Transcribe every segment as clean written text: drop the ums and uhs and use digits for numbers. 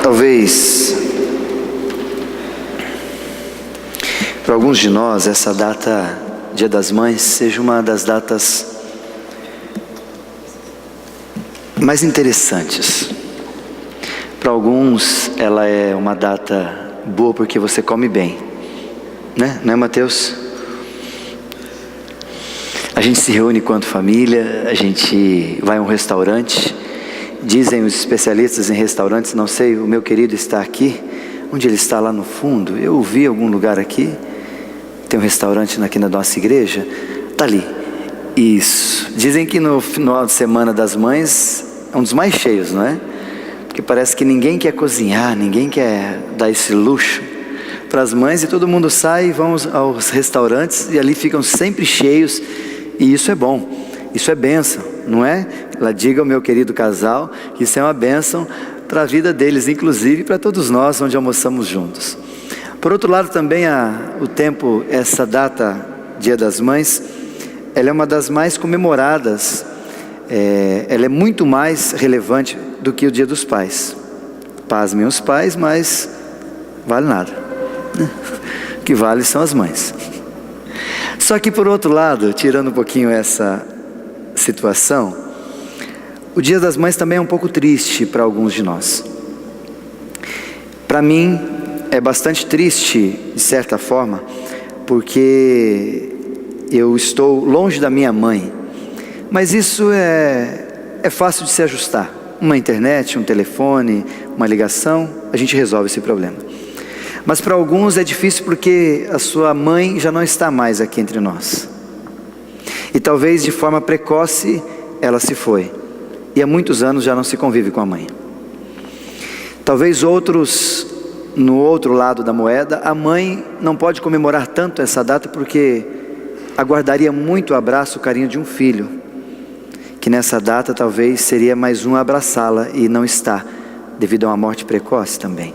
Talvez, para alguns de nós, essa data, Dia das Mães, seja uma das datas mais interessantes. Para alguns, ela é uma data boa porque você come bem, né? Não é, Mateus? A gente se reúne enquanto família, a gente vai a um restaurante. Dizem os especialistas em restaurantes, não sei, o meu querido está aqui. Onde ele está? Lá no fundo. Eu o vi em algum lugar aqui. Tem um restaurante aqui na nossa igreja. Está ali. Isso. Dizem que no final de semana das mães é um dos mais cheios, não é? Porque parece que ninguém quer cozinhar, ninguém quer dar esse luxo para as mães, e todo mundo sai e vão aos restaurantes e ali ficam sempre cheios. E isso é bom, isso é bênção, não é? Ela diga ao meu querido casal que isso é uma bênção para a vida deles, inclusive para todos nós onde almoçamos juntos. Por outro lado também o tempo, essa data, Dia das Mães, ela é uma das mais comemoradas, ela é muito mais relevante do que o Dia dos Pais. Pasmem os pais, mas vale nada. O que vale são as mães. Só que por outro lado, tirando um pouquinho essa situação, o Dia das Mães também é um pouco triste para alguns de nós. Para mim é bastante triste, de certa forma, porque eu estou longe da minha mãe. Mas isso é fácil de se ajustar. Uma internet, um telefone, uma ligação, a gente resolve esse problema. Mas para alguns é difícil porque a sua mãe já não está mais aqui entre nós. E talvez de forma precoce ela se foi. E há muitos anos já não se convive com a mãe. Talvez outros, no outro lado da moeda, a mãe não pode comemorar tanto essa data porque aguardaria muito o abraço, o carinho de um filho, que nessa data talvez seria mais um abraçá-la e não está, devido a uma morte precoce também.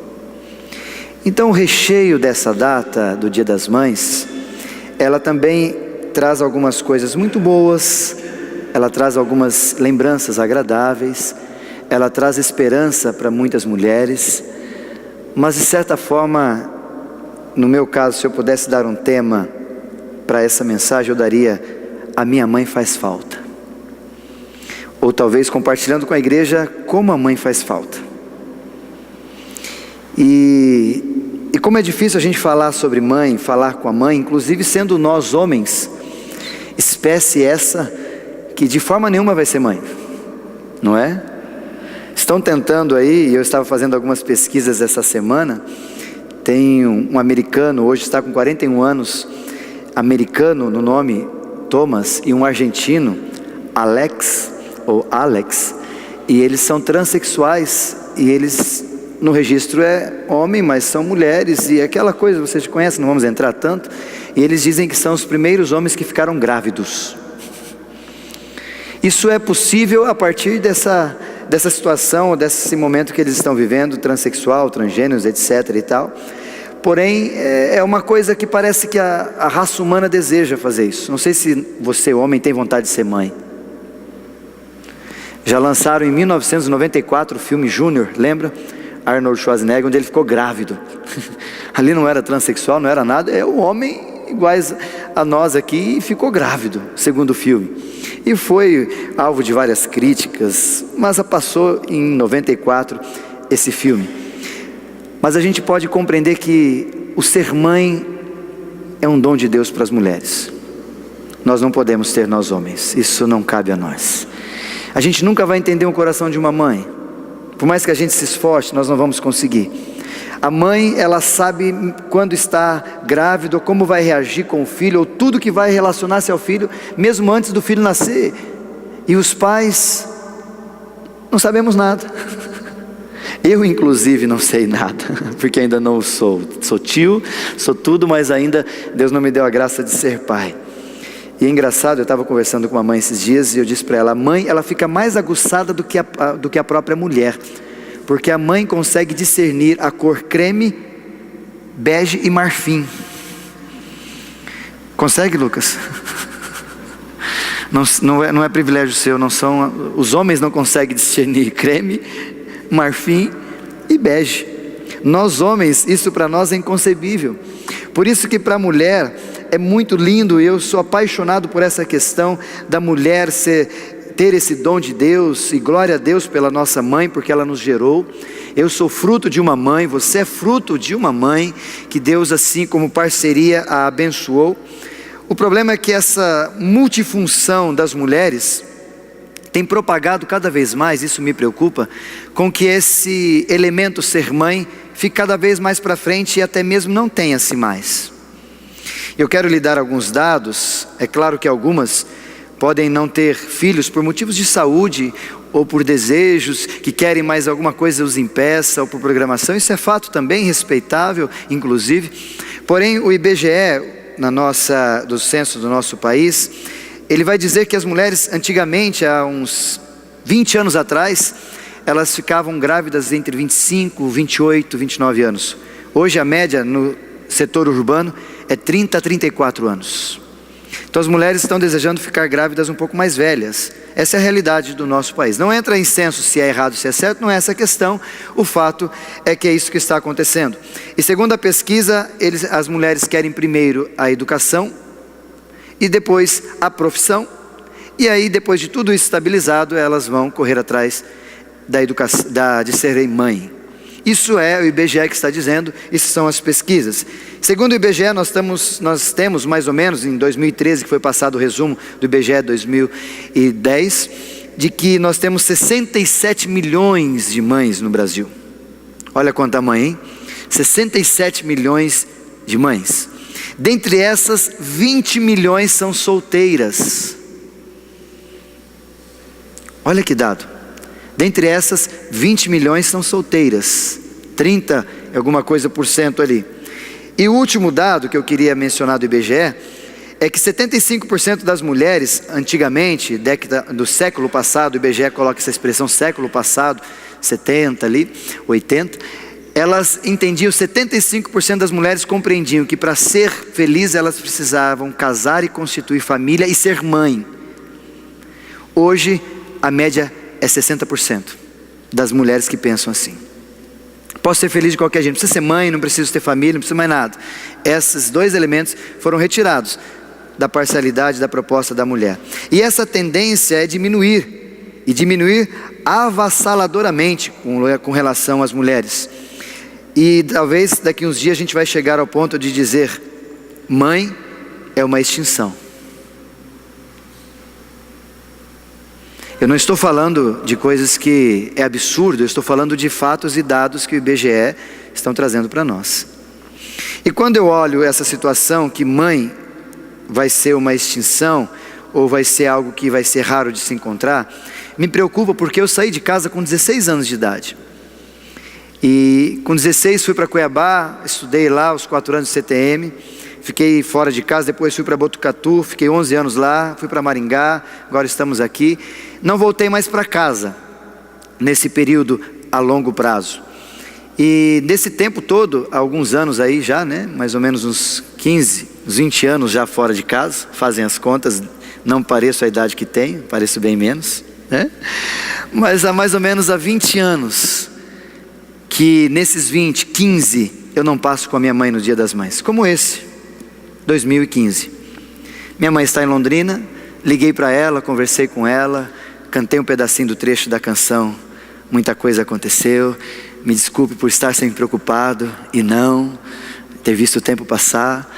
Então o recheio dessa data, do Dia das Mães, ela também traz algumas coisas muito boas, ela traz algumas lembranças agradáveis, ela traz esperança para muitas mulheres, mas de certa forma, no meu caso, se eu pudesse dar um tema para essa mensagem, eu daria: a minha mãe faz falta. Ou talvez compartilhando com a igreja como a mãe faz falta. E como é difícil a gente falar sobre mãe, falar com a mãe, inclusive sendo nós homens, espécie essa que de forma nenhuma vai ser mãe, não é? Estão tentando aí, e eu estava fazendo algumas pesquisas essa semana, tem um americano, hoje está com 41 anos, americano no nome Thomas, e um argentino, Alex, e eles são transexuais, e eles no registro é homem, mas são mulheres, e aquela coisa, vocês conhecem, não vamos entrar tanto, e eles dizem que são os primeiros homens que ficaram grávidos. Isso é possível a partir dessa situação, desse momento que eles estão vivendo, transexual, transgêneros, etc. e tal. Porém, é uma coisa que parece que a raça humana deseja fazer isso. Não sei se você, homem, tem vontade de ser mãe. Já lançaram em 1994 o filme Júnior, lembra? Arnold Schwarzenegger, onde ele ficou grávido. Ali não era transexual, não era nada, é um homem iguais a nós aqui e ficou grávido, segundo o filme. E foi alvo de várias críticas, mas passou em 94 esse filme. Mas a gente pode compreender que o ser mãe é um dom de Deus para as mulheres. Nós não podemos ter, nós homens, isso não cabe a nós. A gente nunca vai entender o coração de uma mãe. Por mais que a gente se esforce, nós não vamos conseguir. A mãe, ela sabe quando está grávida, ou como vai reagir com o filho, ou tudo que vai relacionar-se ao filho, mesmo antes do filho nascer. E os pais, não sabemos nada. Eu inclusive não sei nada, porque ainda não sou tio, sou tudo, mas ainda Deus não me deu a graça de ser pai. E é engraçado, eu estava conversando com a mãe esses dias, e eu disse para ela: a mãe, ela fica mais aguçada do que a própria mulher, porque a mãe consegue discernir a cor creme, bege e marfim. Consegue, Lucas? Não é privilégio seu, não são, os homens não conseguem discernir creme, marfim, e bege. Nós homens, isso para nós é inconcebível. Por isso que para a mulher é muito lindo, eu sou apaixonado por essa questão da mulher ter esse dom de Deus, e glória a Deus pela nossa mãe, porque ela nos gerou. Eu sou fruto de uma mãe, você é fruto de uma mãe, que Deus assim como parceria a abençoou. O problema é que essa multifunção das mulheres tem propagado cada vez mais, isso me preocupa, com que esse elemento ser mãe fique cada vez mais para frente e até mesmo não tenha-se mais. Eu quero lhe dar alguns dados. É claro que algumas podem não ter filhos por motivos de saúde, ou por desejos, que querem mais alguma coisa os impeça, ou por programação. Isso é fato também, respeitável, inclusive. Porém, o IBGE, do censo do nosso país, ele vai dizer que as mulheres antigamente, há uns 20 anos atrás, elas ficavam grávidas entre 25, 28, 29 anos. Hoje a média no setor urbano é 30 a 34 anos. Então as mulheres estão desejando ficar grávidas um pouco mais velhas. Essa é a realidade do nosso país. Não entra em censo se é errado, se é certo, não é essa a questão. O fato é que é isso que está acontecendo. E segundo a pesquisa, as mulheres querem primeiro a educação e depois a profissão. E aí, depois de tudo isso estabilizado, elas vão correr atrás da educação, de serem mãe. Isso é o IBGE que está dizendo, isso são as pesquisas. Segundo o IBGE, nós temos mais ou menos, em 2013, que foi passado o resumo do IBGE 2010, de que nós temos 67 milhões de mães no Brasil. Olha quanta mãe, hein? 67 milhões de mães. Dentre essas, 20 milhões são solteiras. Olha que dado. Dentre essas, 20 milhões são solteiras, 30 alguma coisa por cento ali. E o último dado que eu queria mencionar do IBGE é que 75% das mulheres, antigamente, do século passado, o IBGE coloca essa expressão século passado, 70 ali, 80, elas entendiam, 75% das mulheres compreendiam que para ser feliz elas precisavam casar e constituir família e ser mãe. Hoje a média é 60% das mulheres que pensam assim. Posso ser feliz de qualquer jeito, não precisa ser mãe, não preciso ter família, não precisa mais nada. Esses dois elementos foram retirados da parcialidade da proposta da mulher. E essa tendência é diminuir, e diminuir avassaladoramente com relação às mulheres. E talvez daqui uns dias a gente vai chegar ao ponto de dizer: mãe é uma extinção. Eu não estou falando de coisas que é absurdo, eu estou falando de fatos e dados que o IBGE estão trazendo para nós. E quando eu olho essa situação que mãe vai ser uma extinção, ou vai ser algo que vai ser raro de se encontrar, me preocupa porque eu saí de casa com 16 anos de idade. E com 16 fui para Cuiabá, estudei lá os 4 anos de CTM, fiquei fora de casa, depois fui para Botucatu, fiquei 11 anos lá, fui para Maringá, agora estamos aqui. Não voltei mais para casa, nesse período a longo prazo. E nesse tempo todo, há alguns anos aí já, né, mais ou menos uns 15, uns 20 anos já fora de casa, fazem as contas, não pareço a idade que tenho, pareço bem menos, né? Mas há mais ou menos 20 anos, que nesses 15 eu não passo com a minha mãe no Dia das Mães, como esse, 2015. Minha mãe está em Londrina, liguei para ela, conversei com ela, cantei um pedacinho do trecho da canção, muita coisa aconteceu, me desculpe por estar sempre preocupado e não ter visto o tempo passar,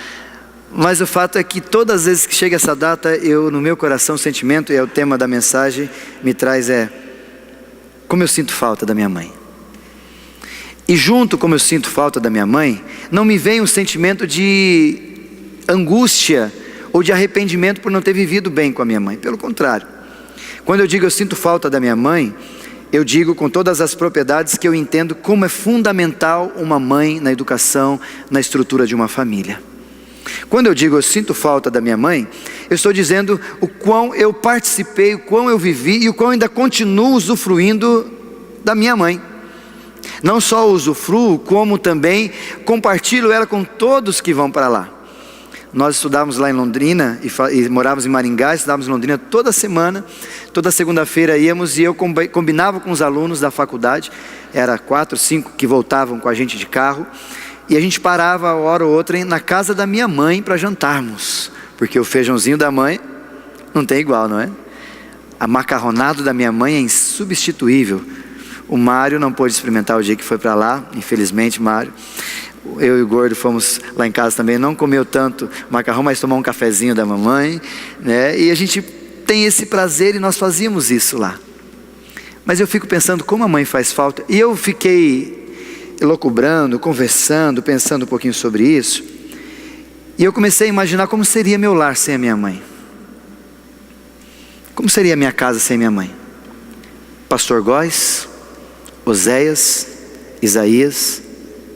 mas o fato é que todas as vezes que chega essa data, no meu coração, o sentimento, e é o tema da mensagem, me traz como eu sinto falta da minha mãe. E junto como eu sinto falta da minha mãe, não me vem um sentimento de angústia ou de arrependimento por não ter vivido bem com a minha mãe. Pelo contrário, quando eu digo eu sinto falta da minha mãe, eu digo com todas as propriedades que eu entendo como é fundamental uma mãe na educação, na estrutura de uma família. Quando eu digo eu sinto falta da minha mãe, eu estou dizendo o quão eu participei, o quão eu vivi e o quão ainda continuo usufruindo da minha mãe. Não só usufruo, como também compartilho ela com todos que vão para lá. Nós estudávamos lá em Londrina e morávamos em Maringá, estudávamos em Londrina toda semana, toda segunda-feira íamos e eu combinava com os alunos da faculdade, era 4, 5 que voltavam com a gente de carro, e a gente parava uma hora ou outra na casa da minha mãe para jantarmos, porque o feijãozinho da mãe não tem igual, não é? A macarronado da minha mãe é insubstituível. O Mário não pôde experimentar o dia que foi para lá, infelizmente, Mário. Eu e o Gordo fomos lá em casa também, não comeu tanto macarrão, mas tomou um cafezinho da mamãe, né? E a gente tem esse prazer e nós fazíamos isso lá. Mas eu fico pensando como a mãe faz falta. E eu fiquei elucubrando, conversando, pensando um pouquinho sobre isso. E eu comecei a imaginar como seria meu lar sem a minha mãe. Como seria a minha casa sem minha mãe? Pastor Góes, Oséias, Isaías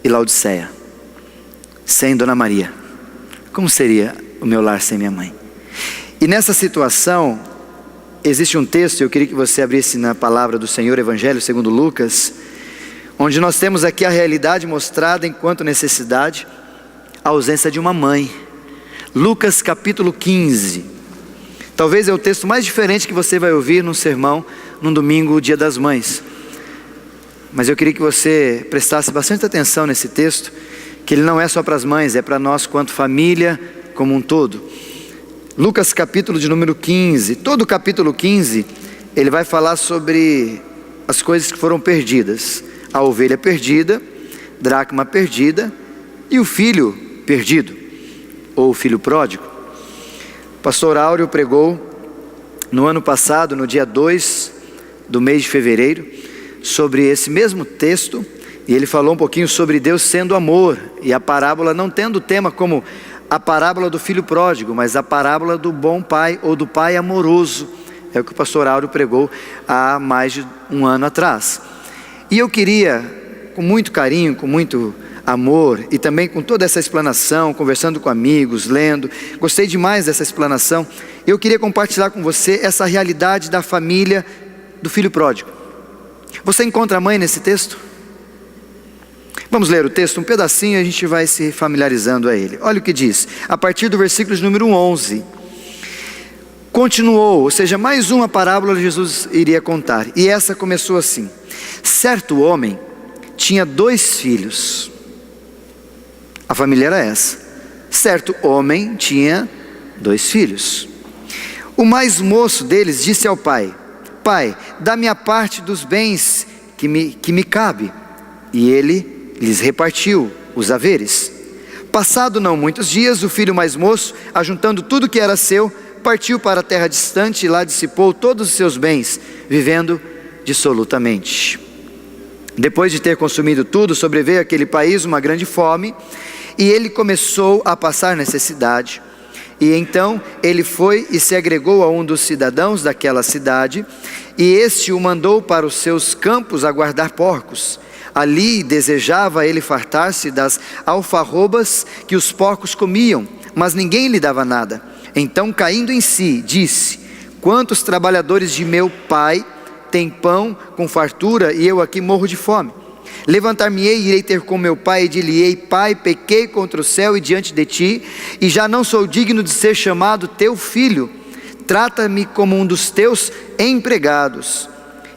e Laodiceia, sem Dona Maria. Como seria o meu lar sem minha mãe? E nessa situação, existe um texto, eu queria que você abrisse na palavra do Senhor, Evangelho segundo Lucas, onde nós temos aqui a realidade mostrada enquanto necessidade, a ausência de uma mãe. Lucas capítulo 15, talvez é o texto mais diferente que você vai ouvir num sermão, num domingo, dia das mães. Mas eu queria que você prestasse bastante atenção nesse texto, que ele não é só para as mães, é para nós quanto família como um todo. Lucas capítulo de número 15, todo o capítulo 15, ele vai falar sobre as coisas que foram perdidas. A ovelha perdida, dracma perdida e o filho perdido, ou o filho pródigo. O pastor Áureo pregou no ano passado, no dia 2 do mês de fevereiro, sobre esse mesmo texto, e ele falou um pouquinho sobre Deus sendo amor, e a parábola não tendo tema como a parábola do filho pródigo, mas a parábola do bom pai, ou do pai amoroso. É o que o pastor Áureo pregou há mais de um ano atrás. E eu queria, com muito carinho, com muito amor, e também com toda essa explanação, conversando com amigos, lendo, gostei demais dessa explanação, eu queria compartilhar com você essa realidade da família do filho pródigo. Você encontra a mãe nesse texto? Vamos ler o texto, um pedacinho, e a gente vai se familiarizando a ele. Olha o que diz, a partir do versículo de número 11. Continuou, ou seja, mais uma parábola Jesus iria contar. E essa começou assim: certo homem tinha 2 filhos. A família era essa. Certo homem tinha 2 filhos. O mais moço deles disse ao pai: pai, dá-me a parte dos bens que me cabe. E ele lhes repartiu os haveres. Passado não muitos dias, o filho mais moço, ajuntando tudo que era seu, partiu para a terra distante e lá dissipou todos os seus bens, vivendo dissolutamente. Depois de ter consumido tudo, sobreveio àquele país uma grande fome, e ele começou a passar necessidade. E então ele foi e se agregou a um dos cidadãos daquela cidade, e este o mandou para os seus campos a guardar porcos. Ali desejava ele fartar-se das alfarrobas que os porcos comiam, mas ninguém lhe dava nada. Então, caindo em si, disse: quantos trabalhadores de meu pai têm pão com fartura, e eu aqui morro de fome? Levantar-me-ei e irei ter com meu pai, e dir-lhe-ei: pai, pequei contra o céu e diante de ti, e já não sou digno de ser chamado teu filho. Trata-me como um dos teus empregados.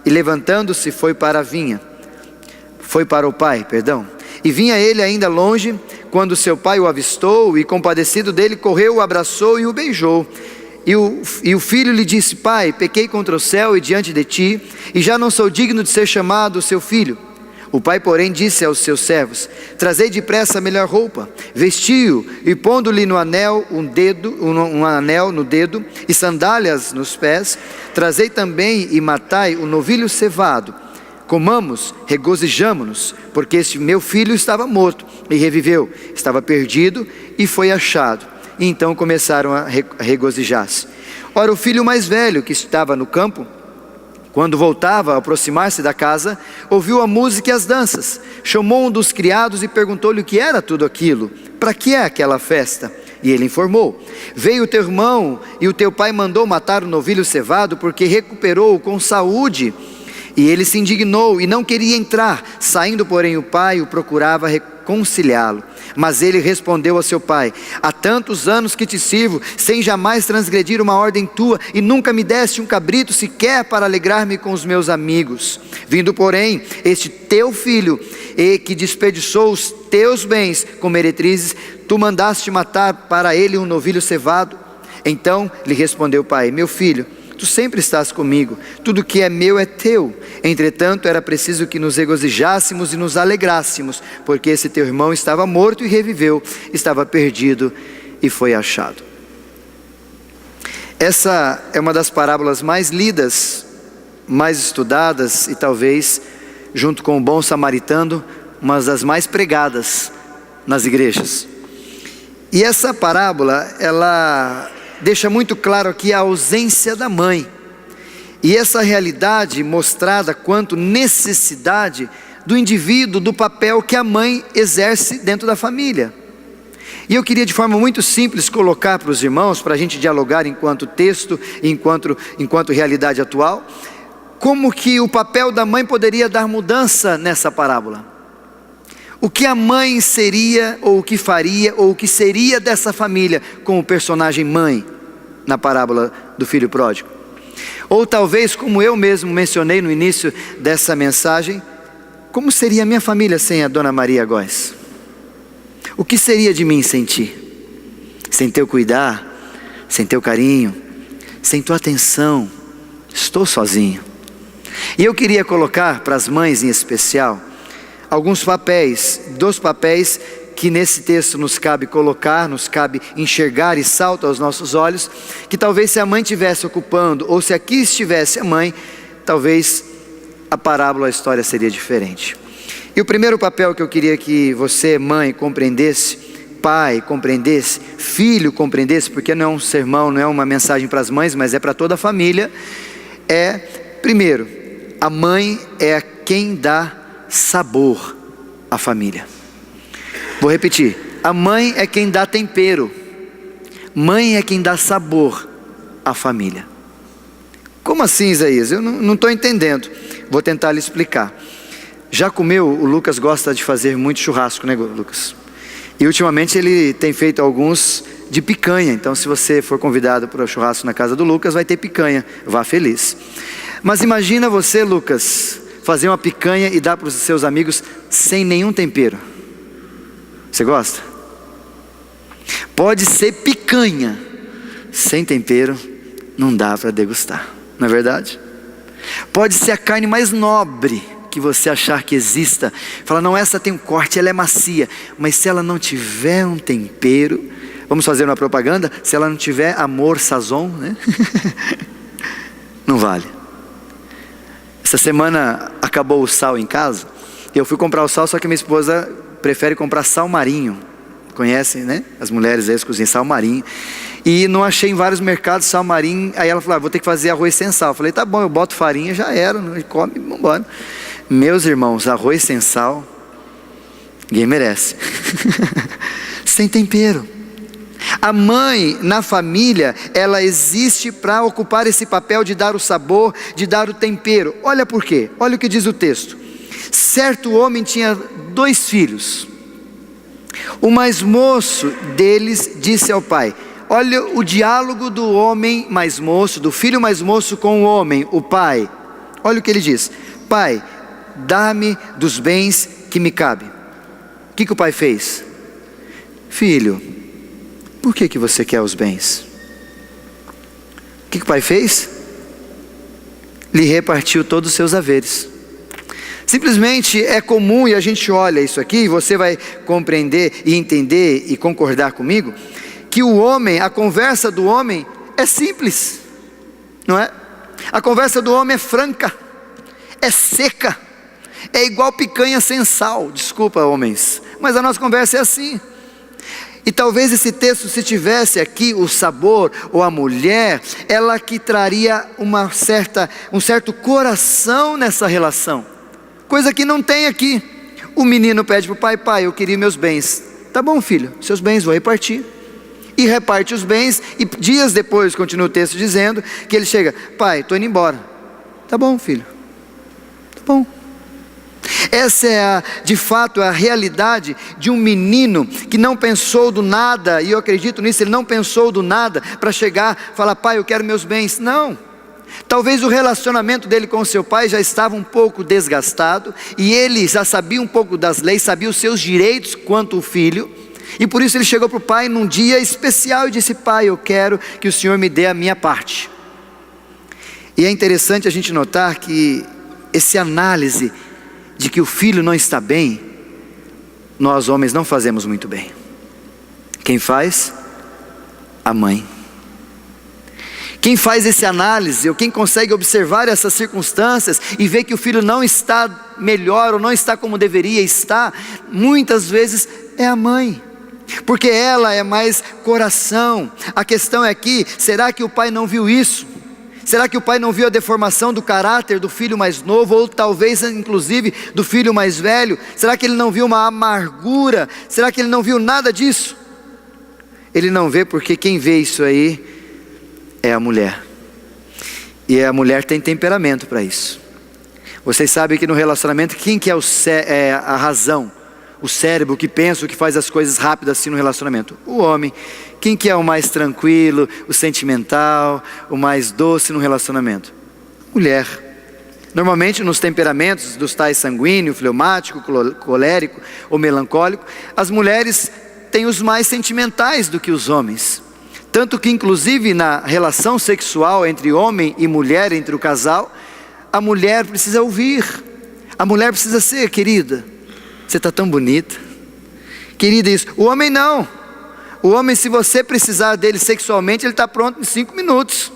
E levantando-se foi para o pai, e vinha ele ainda longe, quando seu pai o avistou, e compadecido dele, correu, o abraçou e o beijou. E o filho lhe disse: pai, pequei contra o céu e diante de ti, e já não sou digno de ser chamado seu filho. O pai, porém, disse aos seus servos: trazei depressa a melhor roupa, vestiu-o, e pondo-lhe no anel um anel no dedo, e sandálias nos pés, trazei também e matai o novilho cevado. Comamos, regozijamo-nos, porque este meu filho estava morto e reviveu, estava perdido e foi achado. E então começaram a regozijar-se. Ora, o filho mais velho, que estava no campo, quando voltava a aproximar-se da casa, ouviu a música e as danças. Chamou um dos criados e perguntou-lhe o que era tudo aquilo. Para que é aquela festa? E ele informou: veio o teu irmão e o teu pai mandou matar o novilho cevado, porque recuperou-o com saúde. E ele se indignou e não queria entrar. Saindo, porém, o pai o procurava reconciliá-lo. Mas ele respondeu a seu pai: há tantos anos que te sirvo, sem jamais transgredir uma ordem tua, e nunca me deste um cabrito sequer para alegrar-me com os meus amigos. Vindo, porém, este teu filho, que desperdiçou os teus bens com meretrizes, tu mandaste matar para ele um novilho cevado. Então lhe respondeu o pai: meu filho, tu sempre estás comigo, tudo que é meu é teu. Entretanto, era preciso que nos regozijássemos e nos alegrássemos, porque esse teu irmão estava morto e reviveu, estava perdido e foi achado. Essa é uma das parábolas mais lidas, mais estudadas e talvez, junto com o bom samaritano, uma das mais pregadas nas igrejas. E essa parábola, ela deixa muito claro aqui a ausência da mãe, e essa realidade mostrada quanto necessidade do indivíduo, do papel que a mãe exerce dentro da família. E eu queria de forma muito simples colocar para os irmãos, para a gente dialogar enquanto texto, enquanto realidade atual, como que o papel da mãe poderia dar mudança nessa parábola. O que a mãe seria, ou o que faria, ou o que seria dessa família com o personagem mãe na parábola do filho pródigo. Ou talvez, como eu mesmo mencionei no início dessa mensagem, como seria a minha família sem a Dona Maria Góes? O que seria de mim sem ti? Sem teu cuidar, sem teu carinho, sem tua atenção, estou sozinho. E eu queria colocar para as mães em especial alguns papéis, dos papéis que nesse texto nos cabe colocar, nos cabe enxergar e salta aos nossos olhos, que talvez se a mãe estivesse ocupando, ou se aqui estivesse a mãe, talvez a parábola, a história seria diferente. E o primeiro papel que eu queria que você, mãe, compreendesse, pai compreendesse, filho compreendesse, porque não é um sermão, não é uma mensagem para as mães, mas é para toda a família, é, primeiro, a mãe é quem dá sabor à família. Vou repetir: a mãe é quem dá tempero, mãe é quem dá sabor à família. Como assim, Isaías? Eu não estou entendendo. Vou tentar lhe explicar. Já comeu? O Lucas gosta de fazer muito churrasco, né, Lucas? E ultimamente ele tem feito alguns de picanha. Então, se você for convidado para o churrasco na casa do Lucas, vai ter picanha. Vá feliz. Mas imagina você, Lucas, fazer uma picanha e dar para os seus amigos sem nenhum tempero. Você gosta? Pode ser picanha, sem tempero, não dá para degustar, não é verdade? Pode ser a carne mais nobre que você achar que exista. Fala, não, essa tem um corte, ela é macia, mas se ela não tiver um tempero, vamos fazer uma propaganda, se ela não tiver amor, sazon, né? Não vale. Essa semana acabou o sal em casa, eu fui comprar o sal, só que minha esposa prefere comprar sal marinho. Conhecem, né? As mulheres aí cozinham sal marinho. E não achei em vários mercados sal marinho. Aí ela falou, vou ter que fazer arroz sem sal. Eu falei, tá bom, eu boto farinha, já era, come, vamos embora. Meus irmãos, arroz sem sal, ninguém merece. Sem tempero. A mãe na família, ela existe para ocupar esse papel de dar o sabor, de dar o tempero. Olha por quê, olha o que diz o texto. Certo homem tinha 2 filhos. O mais moço deles disse ao pai, olha o diálogo do homem mais moço, do filho mais moço com o homem, o pai. Olha o que ele diz: pai, dá-me dos bens que me cabem. O que o pai fez? Filho, por que você quer os bens? O que o pai fez? Lhe repartiu todos os seus haveres. Simplesmente é comum, e a gente olha isso aqui, e você vai compreender e entender e concordar comigo, que o homem, a conversa do homem é simples, não é? A conversa do homem é franca, é seca, é igual picanha sem sal. Desculpa, homens, mas a nossa conversa é assim. E talvez esse texto, se tivesse aqui o sabor, ou a mulher, ela que traria um certo coração nessa relação, coisa que não tem aqui. O menino pede para o pai, pai, eu queria meus bens. Tá bom, filho, seus bens vou repartir. E reparte os bens, e dias depois, continua o texto dizendo, que ele chega, pai, estou indo embora. Tá bom, filho, bom. Essa é de fato a realidade de um menino que não pensou do nada, e eu acredito nisso, ele não pensou do nada para chegar e falar: pai, eu quero meus bens. Não, talvez o relacionamento dele com seu pai já estava um pouco desgastado, e ele já sabia um pouco das leis, sabia os seus direitos quanto o filho, e por isso ele chegou para o pai num dia especial e disse: pai, eu quero que o senhor me dê a minha parte. E é interessante a gente notar que essa análise de que o filho não está bem, nós homens não fazemos muito bem. Quem faz? A mãe. Quem faz essa análise, ou quem consegue observar essas circunstâncias e ver que o filho não está melhor, ou não está como deveria estar, muitas vezes é a mãe, porque ela é mais coração. A questão é aqui: será que o pai não viu isso? Será que o pai não viu a deformação do caráter do filho mais novo, ou talvez inclusive do filho mais velho? Será que ele não viu uma amargura? Será que ele não viu nada disso? Ele não vê, porque quem vê isso aí é a mulher. E a mulher tem temperamento para isso. Vocês sabem que no relacionamento, quem que é a razão? O cérebro que pensa, o que faz as coisas rápidas assim no relacionamento? O homem. Quem que é o mais tranquilo, o sentimental, o mais doce no relacionamento? Mulher. Normalmente nos temperamentos dos tais sanguíneo, fleumático, colérico ou melancólico, as mulheres têm os mais sentimentais do que os homens. Tanto que inclusive na relação sexual entre homem e mulher, entre o casal, a mulher precisa ouvir. A mulher precisa ser: querida, você está tão bonita. Querida, isso. O homem não. O homem, se você precisar dele sexualmente, ele está pronto em 5 minutos.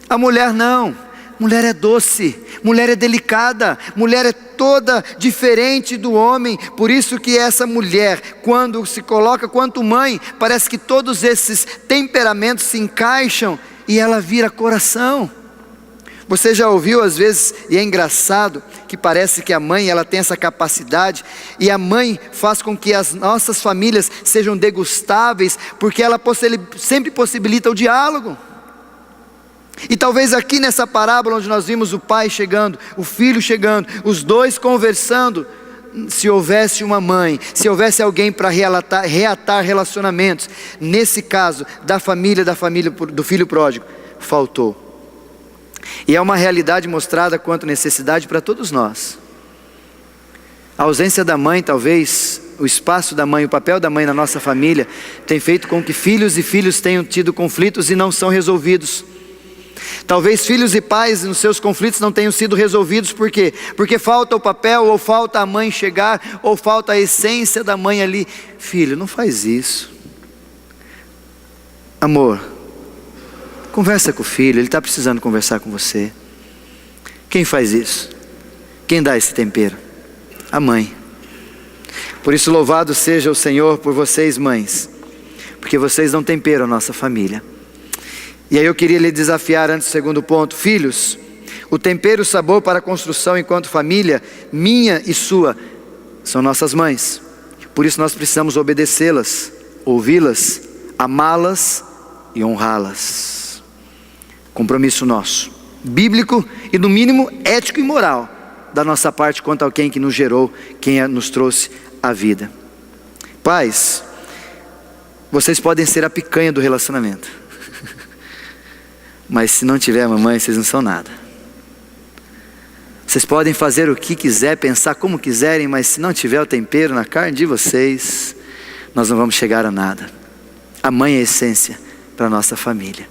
A mulher não. Mulher é doce, mulher é delicada, mulher é toda diferente do homem. Por isso que essa mulher, quando se coloca quanto mãe, parece que todos esses temperamentos se encaixam e ela vira coração. Você já ouviu às vezes, e é engraçado, que parece que a mãe ela tem essa capacidade, e a mãe faz com que as nossas famílias sejam degustáveis, porque ela sempre possibilita o diálogo. E talvez aqui nessa parábola onde nós vimos o pai chegando, o filho chegando, os dois conversando, se houvesse uma mãe, se houvesse alguém para reatar relacionamentos, nesse caso da família do filho pródigo, faltou. E é uma realidade mostrada quanto necessidade para todos nós. A ausência da mãe, talvez, o espaço da mãe, o papel da mãe na nossa família, tem feito com que filhos e filhos tenham tido conflitos e não são resolvidos. Talvez filhos e pais nos seus conflitos não tenham sido resolvidos. Por quê? Porque falta o papel, ou falta a mãe chegar, ou falta a essência da mãe ali. Filho, não faz isso. Amor, conversa com o filho, ele está precisando conversar com você. Quem faz isso? Quem dá esse tempero? A mãe. Por isso louvado seja o Senhor por vocês, mães, porque vocês dão tempero à nossa família. E aí eu queria lhe desafiar antes do segundo ponto: filhos, o tempero e o sabor para a construção enquanto família, minha e sua, são nossas mães. Por isso nós precisamos obedecê-las, ouvi-las, amá-las e honrá-las. Compromisso nosso, bíblico e no mínimo ético e moral, da nossa parte quanto a quem que nos gerou, quem nos trouxe a vida. Pais, vocês podem ser a picanha do relacionamento, mas se não tiver mamãe, vocês não são nada. Vocês podem fazer o que quiser, pensar como quiserem, mas se não tiver o tempero na carne de vocês, nós não vamos chegar a nada. A mãe é a essência para a nossa família.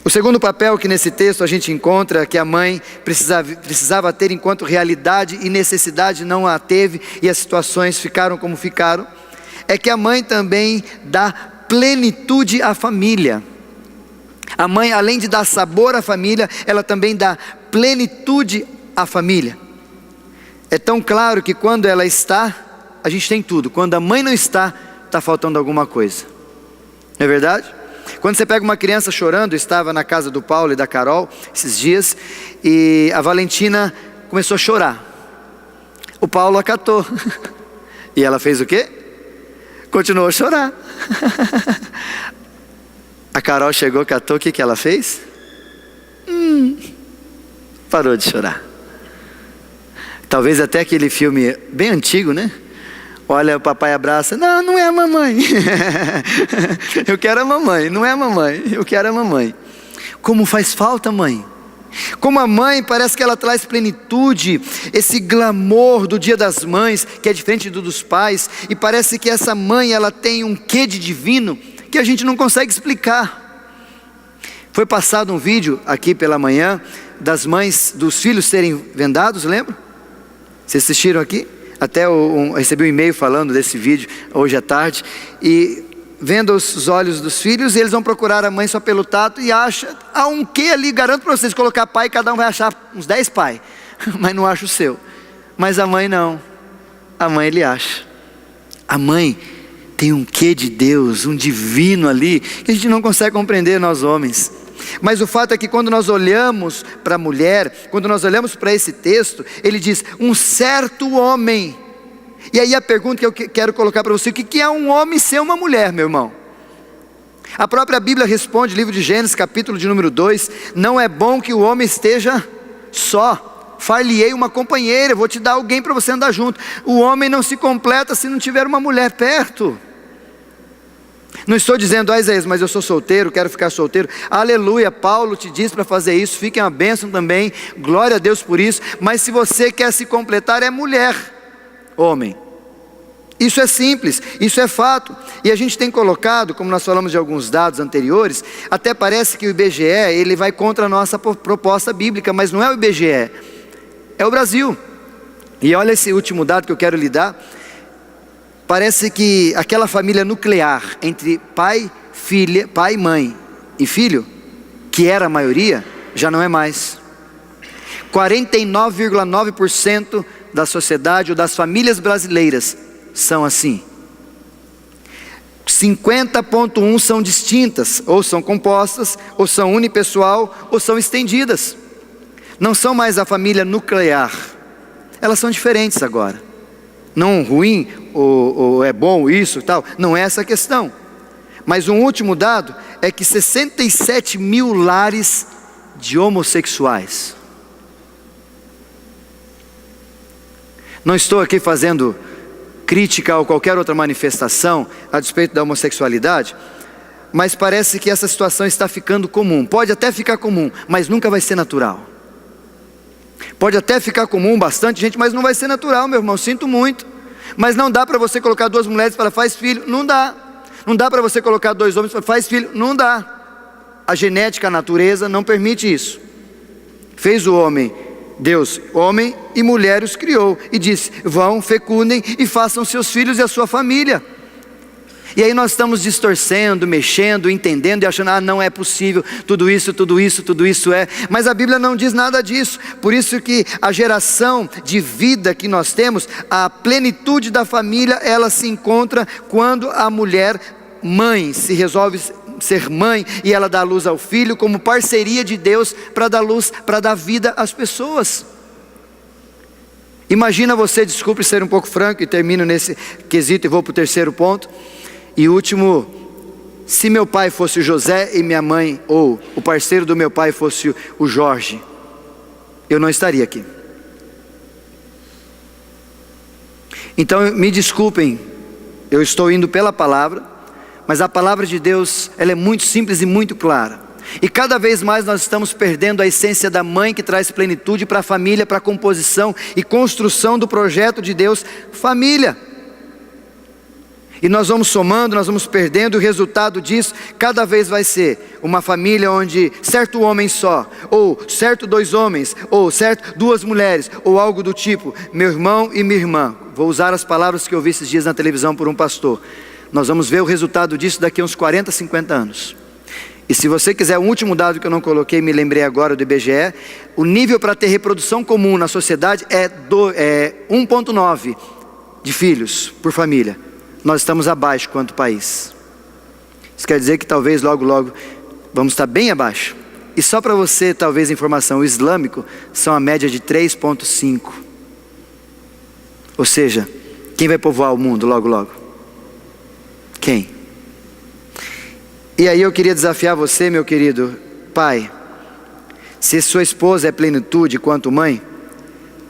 O segundo papel que nesse texto a gente encontra, que a mãe precisava ter enquanto realidade e necessidade não a teve, e as situações ficaram como ficaram, é que a mãe também dá plenitude à família. A mãe, além de dar sabor à família, ela também dá plenitude à família. É tão claro que quando ela está, a gente tem tudo. Quando a mãe não está, está faltando alguma coisa. Não é verdade? Quando você pega uma criança chorando, eu estava na casa do Paulo e da Carol esses dias, e a Valentina começou a chorar. O Paulo acatou. E ela fez o quê? Continuou a chorar. A Carol chegou, catou, o que ela fez? Parou de chorar. Talvez até aquele filme bem antigo, né? Olha, o papai abraça, não é a mamãe. Eu quero a mamãe, não é a mamãe, eu quero a mamãe. Como faz falta, mãe. Como a mãe parece que ela traz plenitude, esse glamour do Dia das Mães, que é diferente do dos pais. E parece que essa mãe, ela tem um quê de divino, que a gente não consegue explicar. Foi passado um vídeo aqui pela manhã, das mães, dos filhos serem vendados, lembra? Vocês assistiram aqui? Até eu recebi um e-mail falando desse vídeo hoje à tarde. E vendo os olhos dos filhos, eles vão procurar a mãe só pelo tato e acha, há um quê ali, garanto para vocês, colocar pai, cada um vai achar uns 10 pai, mas não acha o seu. Mas a mãe não, a mãe ele acha. A mãe tem um quê de Deus, um divino ali, que a gente não consegue compreender nós homens. Mas o fato é que quando nós olhamos para a mulher, quando nós olhamos para esse texto, ele diz, um certo homem. E aí a pergunta que eu quero colocar para você, o que é um homem ser uma mulher, meu irmão? A própria Bíblia responde, livro de Gênesis, capítulo de número 2, não é bom que o homem esteja só, far-lhe-ei uma companheira, vou te dar alguém para você andar junto. O homem não se completa se não tiver uma mulher perto. Não estou dizendo, Isaías, mas eu sou solteiro, quero ficar solteiro. Aleluia, Paulo te diz para fazer isso, fique uma bênção também, glória a Deus por isso. Mas se você quer se completar, é mulher, homem. Isso é simples, isso é fato. E a gente tem colocado, como nós falamos de alguns dados anteriores, até parece que o IBGE, ele vai contra a nossa proposta bíblica, mas não é o IBGE, é o Brasil. E olha esse último dado que eu quero lhe dar. Parece que aquela família nuclear entre pai, filha, pai, mãe e filho, que era a maioria, já não é mais. 49,9% da sociedade ou das famílias brasileiras são assim. 50,1% são distintas, ou são compostas, ou são unipessoal, ou são estendidas. Não são mais a família nuclear, elas são diferentes agora. Não ruim, ou é bom isso e tal, não é essa a questão. Mas um último dado é que 67 mil lares de homossexuais. Não estou aqui fazendo crítica ou qualquer outra manifestação a respeito da homossexualidade, mas parece que essa situação está ficando comum. Pode até ficar comum, mas nunca vai ser natural. Pode até ficar comum, bastante gente, mas não vai ser natural, meu irmão, sinto muito. Mas não dá para você colocar 2 mulheres para faz filho, não dá. Não dá para você colocar 2 homens para faz filho, não dá. A genética, a natureza não permite isso. Fez o homem, Deus, homem e mulher os criou e disse, vão, fecundem e façam seus filhos e a sua família. E aí nós estamos distorcendo, mexendo, entendendo e achando, não é possível, tudo isso é. Mas a Bíblia não diz nada disso. Por isso que a geração de vida que nós temos, a plenitude da família, ela se encontra quando a mulher, mãe, se resolve ser mãe e ela dá luz ao filho como parceria de Deus para dar luz, para dar vida às pessoas. Imagina você, desculpe ser um pouco franco e termino nesse quesito e vou para o terceiro ponto. E último, se meu pai fosse o José e minha mãe, ou o parceiro do meu pai fosse o Jorge, eu não estaria aqui. Então me desculpem, eu estou indo pela palavra, mas a palavra de Deus, ela é muito simples e muito clara. E cada vez mais nós estamos perdendo a essência da mãe que traz plenitude para a família, para a composição e construção do projeto de Deus, família. E nós vamos somando, nós vamos perdendo, e o resultado disso cada vez vai ser uma família onde certo homem só, ou certo 2 homens, ou certo 2 mulheres, ou algo do tipo, meu irmão e minha irmã. Vou usar as palavras que eu vi esses dias na televisão por um pastor. Nós vamos ver o resultado disso daqui a uns 40, 50 anos. E se você quiser um último dado que eu não coloquei, me lembrei agora do IBGE, o nível para ter reprodução comum na sociedade é 1,9 de filhos por família. Nós estamos abaixo quanto país. Isso quer dizer que talvez logo vamos estar bem abaixo. E só para você, talvez informação, o islâmico são a média de 3,5. Ou seja, quem vai povoar o mundo logo? Quem? E aí eu queria desafiar você, meu querido pai. Se sua esposa é plenitude quanto mãe,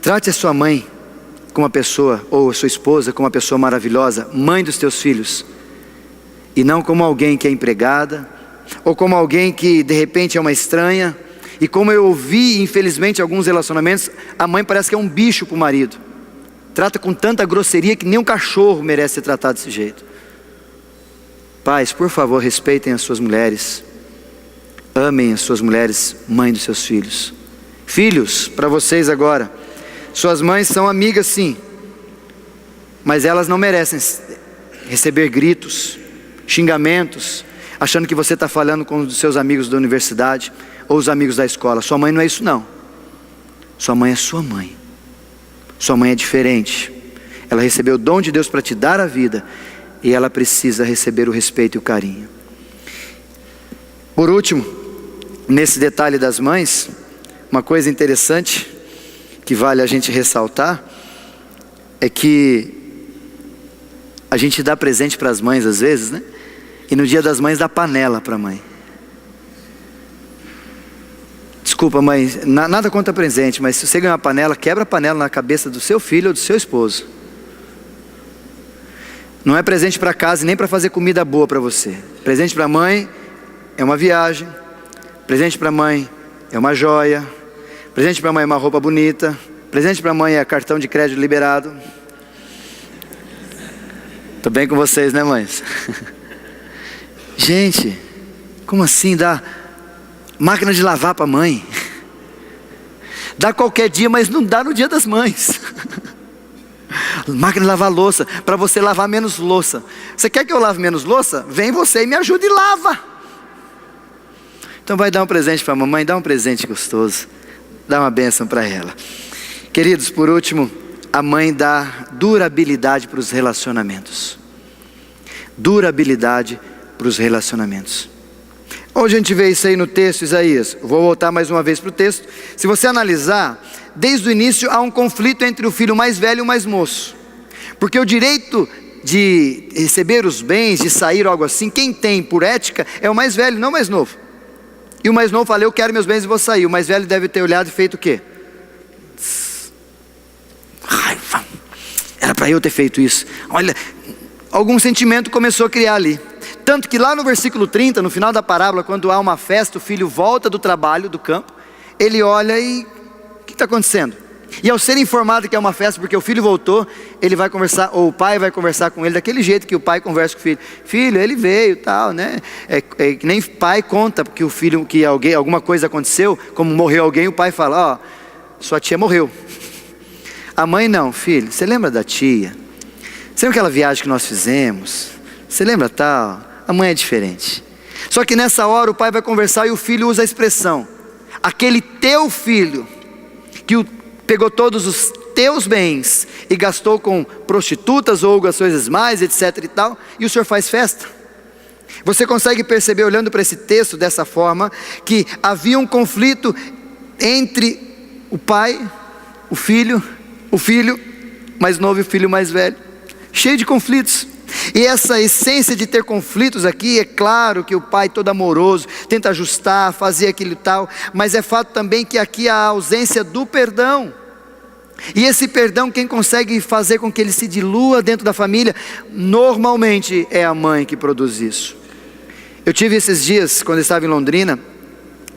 trate a sua mãe como uma pessoa, ou a sua esposa como uma pessoa maravilhosa, mãe dos teus filhos, e não como alguém que é empregada, ou como alguém que de repente é uma estranha. E como eu ouvi, infelizmente, alguns relacionamentos, a mãe parece que é um bicho para o marido, trata com tanta grosseria que nem um cachorro merece ser tratado desse jeito. Pais, por favor, respeitem as suas mulheres, amem as suas mulheres, mãe dos seus filhos. Filhos, para vocês agora, suas mães são amigas sim, mas elas não merecem receber gritos, xingamentos, achando que você está falando com os seus amigos da universidade, ou os amigos da escola. Sua mãe não é isso não, sua mãe é sua mãe, sua mãe é diferente, ela recebeu o dom de Deus para te dar a vida, e ela precisa receber o respeito e o carinho. Por último, nesse detalhe das mães, uma coisa interessante, que vale a gente ressaltar, é que a gente dá presente para as mães às vezes, né? E no dia das mães dá panela para a mãe. Desculpa mãe, nada contra presente, mas se você ganhar uma panela, quebra a panela na cabeça do seu filho ou do seu esposo. Não é presente para casa e nem para fazer comida boa para você. Presente para a mãe é uma viagem, presente para a mãe é uma joia, presente para a mãe é uma roupa bonita, presente para a mãe é cartão de crédito liberado. Estou bem com vocês, né mães? Gente, como assim dá máquina de lavar para a mãe? Dá qualquer dia, mas não dá no dia das mães. Máquina de lavar louça, para você lavar menos louça. Você quer que eu lave menos louça? Vem você e me ajude e lava. Então vai dar um presente para a mamãe, dá um presente gostoso, dá uma bênção para ela. Queridos, por último, a mãe dá durabilidade para os relacionamentos. Durabilidade para os relacionamentos. Onde a gente vê isso aí no texto, Isaías? Vou voltar mais uma vez para o texto. Se você analisar, desde o início há um conflito entre o filho mais velho e o mais moço. Porque o direito de receber os bens, de sair ou algo assim, quem tem por ética é o mais velho, não o mais novo. E o mais novo fala, eu quero meus bens e vou sair. O mais velho deve ter olhado e feito o quê? Raiva, era para eu ter feito isso. Olha, algum sentimento começou a criar ali. Tanto que lá no versículo 30, no final da parábola, quando há uma festa, o filho volta do trabalho, do campo, ele olha e, o que está acontecendo? E ao ser informado que é uma festa porque o filho voltou, ele vai conversar, ou o pai vai conversar com ele daquele jeito que o pai conversa com o filho. Filho, ele veio, tal, né? Que nem pai conta que o filho, que alguma coisa aconteceu, como morreu alguém, o pai fala, sua tia morreu. A mãe não, filho, você lembra da tia? Você lembra aquela viagem que nós fizemos? Você lembra tal? A mãe é diferente. Só que nessa hora o pai vai conversar e o filho usa a expressão, aquele teu filho, que pegou todos os teus bens e gastou com prostitutas ou algumas coisas mais, etc e tal, e o senhor faz festa. Você consegue perceber, olhando para esse texto dessa forma, que havia um conflito entre o pai, o filho mais novo e o filho mais velho, cheio de conflitos. E essa essência de ter conflitos aqui, é claro que o pai todo amoroso, tenta ajustar, fazer aquilo e tal, mas é fato também que aqui há a ausência do perdão. E esse perdão, quem consegue fazer com que ele se dilua dentro da família, normalmente é a mãe que produz isso. Eu tive esses dias, quando eu estava em Londrina,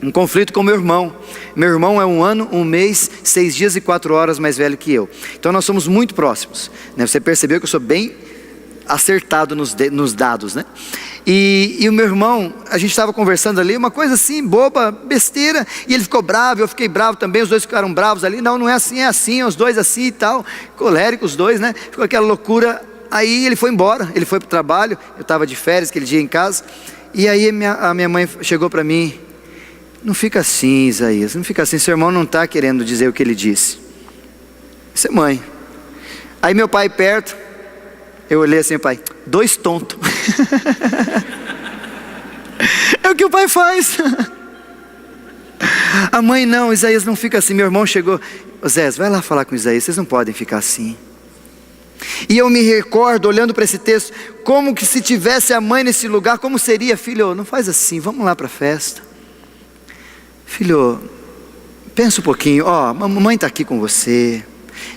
um conflito com meu irmão. Meu irmão é 1 ano, 1 mês, 6 dias e 4 horas mais velho que eu. Então nós somos muito próximos, né? Você percebeu que eu sou bem acertado nos dados, né? E o meu irmão, a gente estava conversando ali, uma coisa assim, boba, besteira, e ele ficou bravo, eu fiquei bravo também, os dois ficaram bravos ali, não é assim, é assim, os dois assim e tal, coléricos os dois, né? Ficou aquela loucura. Aí ele foi embora, ele foi para o trabalho, eu estava de férias aquele dia em casa, e aí a minha mãe chegou para mim, não fica assim, Isaías, não fica assim, seu irmão não está querendo dizer o que ele disse. Isso é mãe. Aí meu pai perto, eu olhei assim, pai, 2 tontos. É o que o pai faz. A mãe não, Isaías não fica assim. Meu irmão chegou, Zé, vai lá falar com Isaías, vocês não podem ficar assim. E eu me recordo, olhando para esse texto, como que se tivesse a mãe nesse lugar, como seria, filho, não faz assim, vamos lá para a festa. Filho, pensa um pouquinho, mamãe está aqui com você,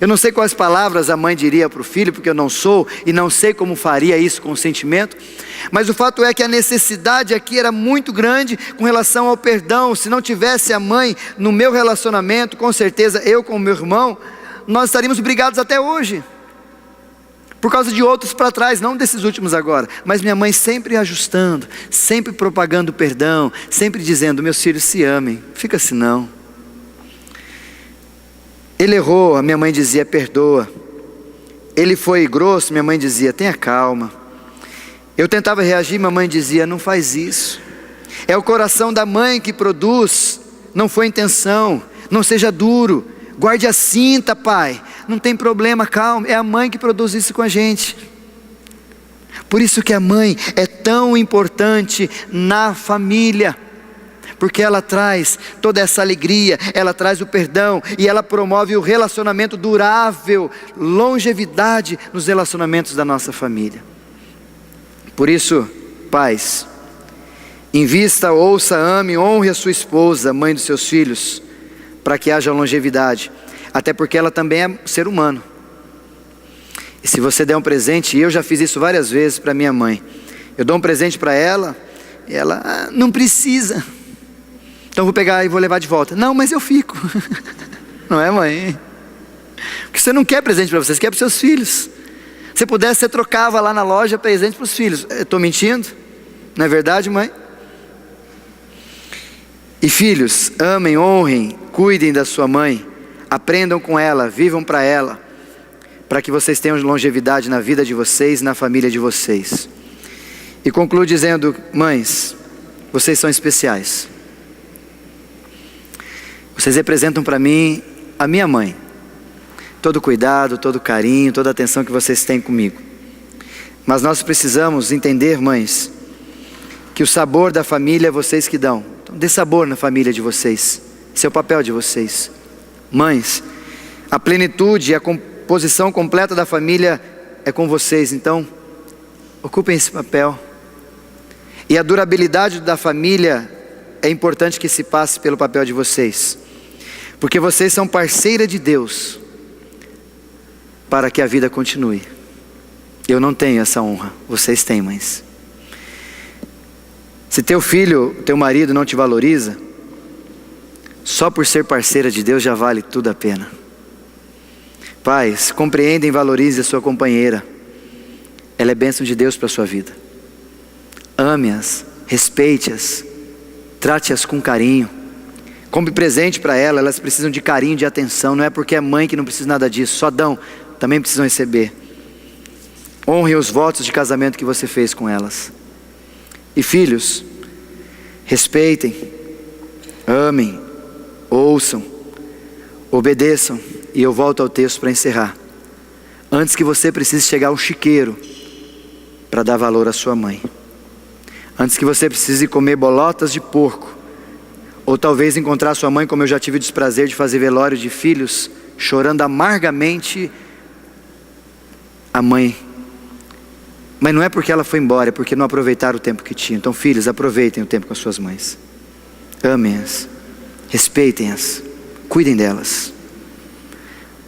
Eu não sei quais palavras a mãe diria para o filho, porque eu não sou e não sei como faria isso com o sentimento, mas o fato é que a necessidade aqui era muito grande com relação ao perdão. Se não tivesse a mãe no meu relacionamento, com certeza eu com o meu irmão, nós estaríamos brigados até hoje, por causa de outros para trás, não desses últimos agora. Mas minha mãe sempre ajustando, sempre propagando perdão, sempre dizendo: meus filhos se amem, fica assim não. Ele errou, a minha mãe dizia: perdoa. Ele foi grosso, minha mãe dizia: tenha calma. Eu tentava reagir, minha mãe dizia: não faz isso. É o coração da mãe que produz, não foi intenção. Não seja duro, guarde a cinta, pai, não tem problema, calma. É a mãe que produz isso com a gente. Por isso que a mãe é tão importante na família, porque ela traz toda essa alegria, ela traz o perdão e ela promove o relacionamento durável, longevidade nos relacionamentos da nossa família. Por isso, pais, invista, ouça, ame, honre a sua esposa, mãe dos seus filhos, para que haja longevidade, até porque ela também é ser humano. E se você der um presente, e eu já fiz isso várias vezes para minha mãe, eu dou um presente para ela, e ela: não precisa, então vou pegar e vou levar de volta. Não, mas eu fico. Não é, mãe? Porque você não quer presente para você, você quer para os seus filhos. Se pudesse, você trocava lá na loja presente para os filhos. Estou mentindo? Não é verdade, mãe? E filhos, amem, honrem, cuidem da sua mãe, aprendam com ela, vivam para ela, para que vocês tenham longevidade na vida de vocês, na família de vocês. E concluo dizendo: mães, vocês são especiais. Vocês representam para mim a minha mãe. Todo cuidado, todo carinho, toda atenção que vocês têm comigo. Mas nós precisamos entender, mães, que o sabor da família é vocês que dão. Então dê sabor na família de vocês. Esse é o papel de vocês. Mães, a plenitude e a composição completa da família é com vocês. Então, ocupem esse papel. E a durabilidade da família é importante que se passe pelo papel de vocês. Porque vocês são parceira de Deus para que a vida continue. Eu não tenho essa honra, vocês têm, mães. Se teu filho, teu marido não te valoriza, só por ser parceira de Deus já vale tudo a pena. Pais, compreendem e valorizem a sua companheira. Ela é bênção de Deus para a sua vida. Ame-as, respeite-as, trate-as com carinho. Compre presente para elas precisam de carinho, de atenção. Não é porque é mãe que não precisa nada disso, só dão, também precisam receber. Honre os votos de casamento que você fez com elas. E filhos, respeitem, amem, ouçam, obedeçam. E eu volto ao texto para encerrar. Antes que você precise chegar ao chiqueiro para dar valor à sua mãe. Antes que você precise comer bolotas de porco, ou talvez encontrar sua mãe, como eu já tive o desprazer de fazer velório de filhos, chorando amargamente a mãe. Mas não é porque ela foi embora, é porque não aproveitaram o tempo que tinham. Então filhos, aproveitem o tempo com as suas mães. Amem-as, respeitem-as, cuidem delas,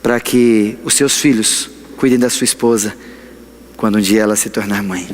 para que os seus filhos cuidem da sua esposa quando um dia ela se tornar mãe.